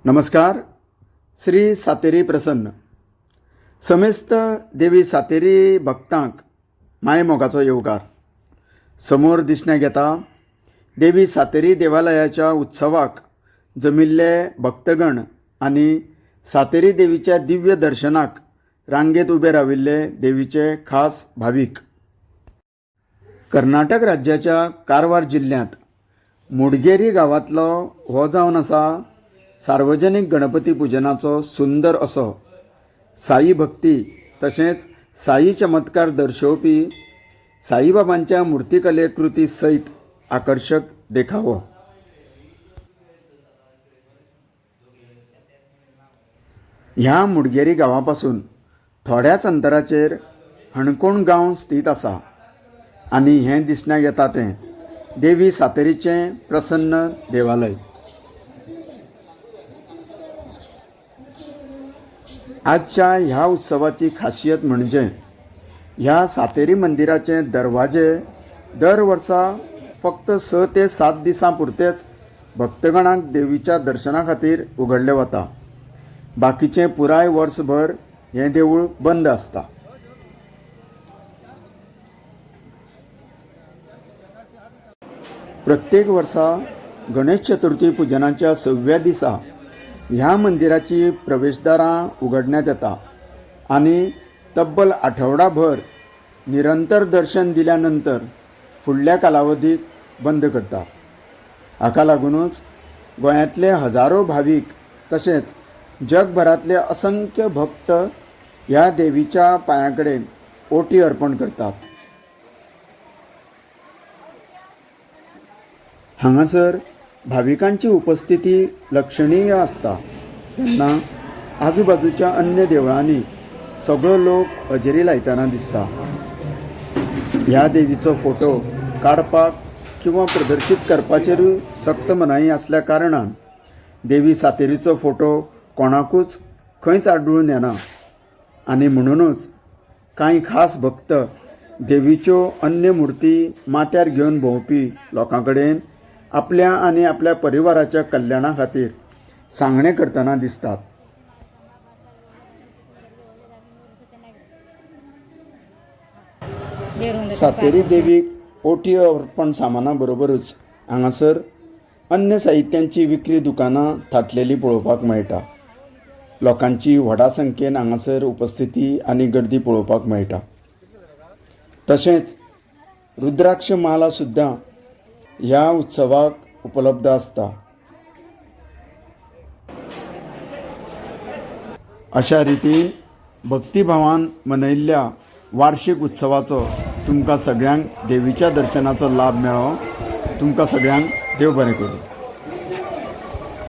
नमस्कार. श्री सातेरी प्रसन्न समेस्त देवी सातेरी भक्तांक मायमोगाचो येवकार. समोर दिसण्यात येता देवी सातेरी देवालयाच्या उत्सवाक जमिल्ले भक्तगण आणि सातेरी देवीच्या दिव्य दर्शनाक रांगेत उबे राविल्ले देवीचे खास भाविक. कर्नाटक राज्याच्या कारवार जिल्ह्यात मुडगेरी गावातलो हो जावन आसा सार्वजनिक गणपती पूजनाचो सुंदर असो साई भक्ती तशेंच साई चमत्कार दर्शवपी साईबाबांच्या मूर्तिकले कृती सयत आकर्षक देखावो. ह्या मुडगेरी गांवापासून थोड्याच अंतराचेर हणकोण गांव स्थित आसा आणि हें दिसण्यात येता तें देवी सातेरीचें प्रसन्न देवालय. आजच्या ह्या उत्सवाची खासियत म्हणजे ह्या सातेरी मंदिराचे दरवाजे दर वर्सा फक्त 6 ते 7 दिसां पुरतेच भक्तगणांक देवीच्या दर्शना खातीर उगडले वता. बाकीचे पुराय वर्सभर हें देवूळ बंद आसता. प्रत्येक वर्सा गणेश चतुर्थी पुजनाच्या 6व्या दिसा ह्या मंदिराची प्रवेशदारां उगडण्यात येता आणि तब्बल आठवडाभर निरंतर दर्शन दिल्यानंतर फुडल्या कालावधीक बंद करतात. हाका लागूनच गोंयांतले हजारो भाविक तशेंच जगभरातले असंख्य भक्त ह्या देवीच्या पांयाकडेन ओटी अर्पण करतात. हांगासर भाविकांची उपस्थिती लक्षणीय आसता तेन्ना आजूबाजूच्या अन्य देवळांनी सगळो लोक हजेरी लायतना दिसता. ह्या देवीचो फोटो काडपाक किंवा प्रदर्शीत करपाचेरूय सक्त मनाई आसल्या कारणान देवी सातेरीचो फोटो कोणाकूच खंयच आढळून येना आनी म्हणूनच कांय खास भक्त देवीच्यो अन्य मुर्ती माथ्यार घेवन भोंवपी लोकां कडेन आपल्या आणि आपल्या परिवाराच्या कल्याणा खातीर सांगणे करतना दिसतात. सातेरी देवीक ओटी अर्पण सामाना बरोबरच हांगासर अन्य साहित्यांची विक्री दुकानां थाटलेली पळोवपाक मेळटा. लोकांची व्हडा संख्येन हांगासर उपस्थिती आनी गर्दी पळोवपाक मेळटा. तशेंच रुद्राक्ष माला सुद्दां ह्या उत्सवाक उपलब्ध आसता. अशा रितीन भक्तिभावान मनयल्ल्या वार्षिक उत्सवाचो तुमकां सगळ्यांक देवीच्या दर्शनाचो लाभ मेळो. तुमकां सगळ्यांक देव बरें करूं.